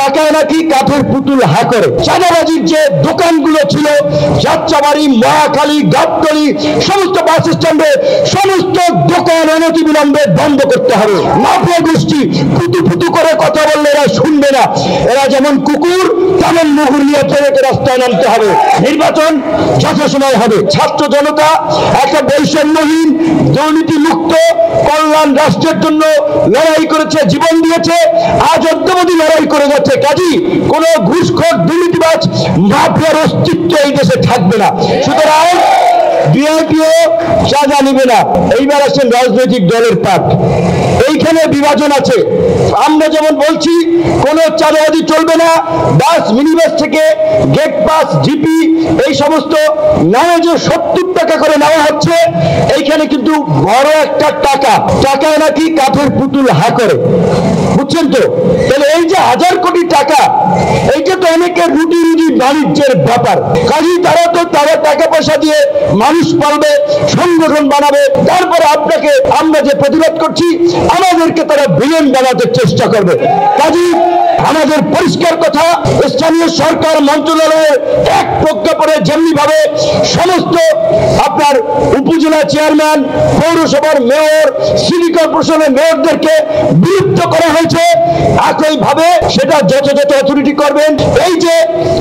টাকায় নাকি কাঠের পুতুল হা করে। চাঁদাবাজির যে দোকানগুলো ছিল যাত্রাবাড়ি, মহাখালী, গাবতলী সমস্ত বাস স্ট্যান্ডে সমস্ত দোকান অনতিবিলম্বে বন্ধ করতে হবে। মাফিয়া গোষ্ঠী ফুটু ফুটু করে কথা বললে এরা শুনবে না। এরা যেমন কুকুর তেমন মুহুর নিয়ে ট্রেনেকে রাস্তায় নামতে হবে। নির্বাচন যথাসময় হবে। ছাত্র জনতা একটা বৈষম্যহীন দুর্নীতি মুক্ত কল্যাণ রাষ্ট্রের জন্য লড়াই করেছে, জীবন দিয়েছে, আজ অদ্যাবধি লড়াই করে যাচ্ছে। কাজী কোন ঘুষখোর দুর্নীতিবাজ মাফিয়ার অস্তিত্ব এই দেশে থাকবে না। সুতরাং বিএনপিও চাঁদা নিবে না। এইবার আসেন রাজনৈতিক দলের পাঠ। এইখানে বিভাজন আছে। আমরা যেমন বলছি কোন চাঁদাবাজি চলবে না, বাস মিনিবাস থেকে গেট পাস, জিপি এই সমস্ত নামে যে 70 টাকা করে নেওয়া হচ্ছে, এইখানে কিন্তু বড় একটা টাকায় নাকি কাঠের পুতুল হা করে। বুঝছেন তো? তাহলে এই যে 1000 কোটি টাকা, এইটা তো অনেকের রুটি রুজি বাণিজ্যের ব্যাপার। কাজেই তারা টাকা পয়সা দিয়ে মানুষ পালবে, সংগঠন বানাবে, তারপরে আপনাকে আমরা যে প্রতিবাদ করছি আমাদেরকে তারা ভিলেন বানাতে চেষ্টা করবে। কাজেই আমাদের পরিষ্কার কথা, স্থানীয় সরকার মন্ত্রণালয়ের এক প্রজ্ঞাপনে যেমনি ভাবে সমস্ত আপনার উপজেলা চেয়ারম্যান, পৌরসভার মেয়র, সিটি কর্পোরেশনের মেয়রদেরকে বিলুপ্ত করা হয়েছে, একইভাবে সেটা যথাযথ অথরিটি করবেন। এই যে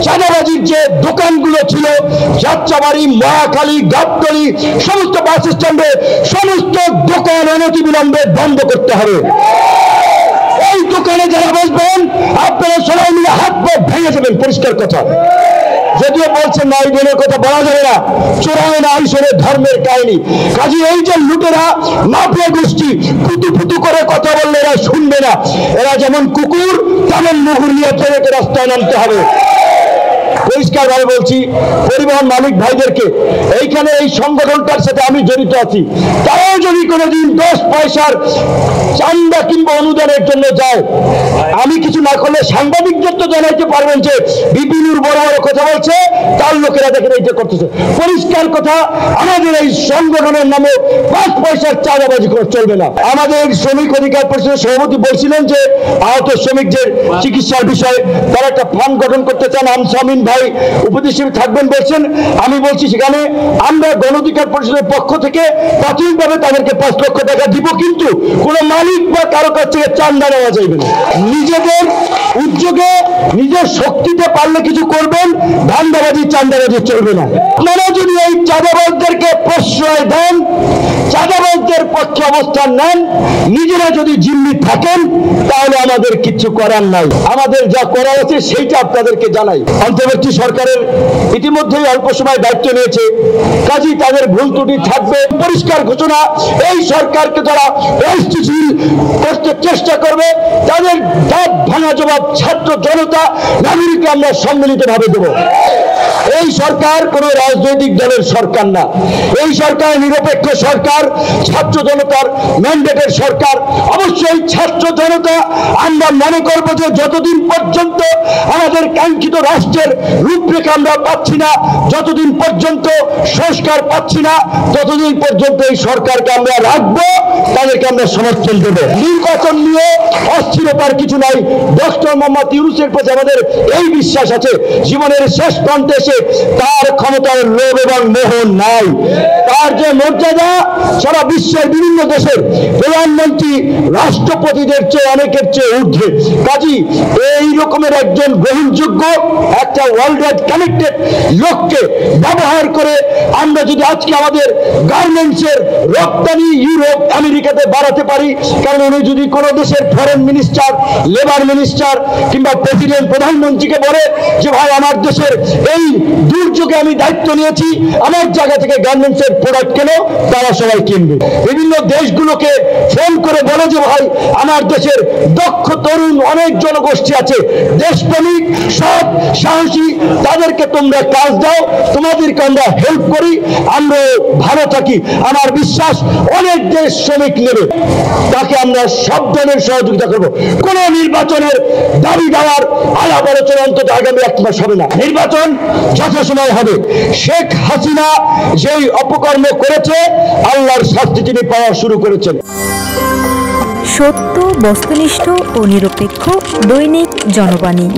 চাঁদাবাজির যে দোকানগুলো ছিল যাত্রাবাড়ি, মহাখালী, গাবতলী সমস্ত বাস স্ট্যান্ডে সমস্ত দোকান অনতিবিলম্বে বন্ধ করতে হবে। এই দোকানে যারা বসবেন আপনারা সবাই মিলে হাত পা ভেঙে যাবেন। পরিষ্কার কথা। যদিও বলছেন না, এই দিনের কথা বলা যাবে না, চোরায় না আইসরে ধর্মের কাহিনী। কাজে এই যে লুটেরা মাফিয়া গোষ্ঠী ফুটু ফুটু করে কথা বললে এরা শুনবে না। এরা যেমন কুকুর তেমন মুহুর নিয়ে ট্রেনেকে রাস্তায় নামতে হবে। পরিষ্কার ভাবে বলছি পরিবহন মালিক ভাইদেরকে, এইখানে এই সংগঠনটার সাথে আমি জড়িত আছি, তারাও যদি কোনোদিন 10 পয়সার চান্দা কিংবা অনুদানের জন্য যায়, আমি কিছু না করলে সাংবাদিকদের তো জানাইতে পারবেন যে বিপিনুর বড় বড় কথা বলছে, তার লোকেরা দেখেন এইটা করতেছে। পরিষ্কার কথা, আমাদের এই সংগঠনের নামে 5 পয়সার চাঁদাবাজি চলবে না। আমাদের শ্রমিক অধিকার পরিষদের সভাপতি বলছিলেন যে আহত শ্রমিকদের চিকিৎসার বিষয়ে তারা একটা ফান্ড গঠন করতে চান। আমসামিন ভাই উপদেষ্টা থাকবেন বলছেন। আমি বলছি সেখানে আমরা গণ অধিকার পরিষদের পক্ষ থেকে প্রাথমিকভাবে তাদেরকে 5 লক্ষ টাকা দিব, কিন্তু কোন মালিক বা কারো কাছ থেকে চাঁদা নেওয়া যাবে না। নিজেদের উদ্যোগে নিজের শক্তিতে পারলে কিছু করবেন, ধান্দাবাজি চাঁদাবাজি চলবে না। আপনারা যদি এই চাঁদাবাজদেরকে প্রশ্রয় দেন, চাঁদাবাজদের পক্ষে অবস্থান নেন, নিজেরা যদি জিম্মি থাকেন, তাহলে আমাদের কিছু করার নাই। আমাদের যা করা আছে সেইটা আপনাদেরকে জানাই। অন্তর্বর্তী সরকারের ইতিমধ্যেই অল্প সময় দায়িত্ব নিয়েছে, কাজেই তাদের ভুল ত্রুটি থাকবে। পরিষ্কার ঘোষণা, এই সরকারকে যারা অস্থিতিশীল করতে চেষ্টা করবে তাদের দাঁত ভাঙা জবাব ছাত্র জনতা নাগরিকরা আমরা সম্মিলিতভাবে দেব। এই সরকার কোন রাজনৈতিক দলের সরকার না, এই সরকার নিরপেক্ষ সরকার, ছাত্র জনতার ম্যান্ডেটের সরকার। অবশ্যই ছাত্র জনতা আমরা মনে করবো যে যতদিন পর্যন্ত আমাদের কাঙ্ক্ষিত রাষ্ট্রের রূপরেখা আমরা পাচ্ছি না, যতদিন পর্যন্ত সংস্কার পাচ্ছি না, ততদিন পর্যন্ত এই সরকারকে আমরা রাখবো, তাদেরকে আমরা সমর্থন দেব। নির্বাচন নিয়ে অস্থিরতার কিছু নাই। ডক্টর মোহাম্মদ ইউনূসের প্রতি আমাদের এই বিশ্বাস আছে, জীবনের শেষ প্রান্তে এসে তার ক্ষমতার লোভ এবং মোহ নাই। তার যে মর্যাদা সারা বিশ্বের বিভিন্ন দেশের প্রধানমন্ত্রী, রাষ্ট্রপতিদের চেয়ে অনেকের চেয়ে ঊর্ধ্বে। কাজী এই রকমের একজন গ্রহণযোগ্য একটা ওয়ার্ল্ড ওয়াইড কানেক্টেড লোককে ব্যবহার করে আমরা যদি আজকে আমাদের গার্মেন্টসের রপ্তানি ইউরোপ আমেরিকাতে বাড়াতে পারি, কারণ উনি যদি কোনো দেশের ফরেন মিনিস্টার, লেবার মিনিস্টার কিংবা প্রেসিডেন্ট, প্রধানমন্ত্রীকে বলে যে ভাই আমার দেশের এই দুর্যোগে আমি দায়িত্ব নিয়েছি, আমার জায়গা থেকে গার্মেন্টসের প্রোডাক্ট কেন, তারা সবাই কিনবে। বিভিন্ন দেশগুলোকে ফোন করে বলে যে ভাই আমার দেশের দক্ষ তরুণ অনেক জনগোষ্ঠী আছে, দেশপ্রেমিক, সৎ, সাহসী, তাদেরকে তোমরা কাজ দাও, তোমাদেরকে আমরা হেল্প করি, আমরা ভালো থাকি। আমার বিশ্বাস অনেক দেশ শ্রমিক নেবে, তাকে আমরা সব ধরনের সহযোগিতা করবো। কোন নির্বাচনের দাবি দেওয়ার আলাপ আলোচনা অন্তত আগামী 1 মাস হবে না। নির্বাচন যথাসময় হবে। শেখ হাসিনা যেই অপকর্ম করেছে, আল্লাহর শাস্তি তিনি পাওয়া শুরু করেছেন। সত্য, বস্তুনিষ্ঠ ও নিরপেক্ষ দৈনিক জনবাণী।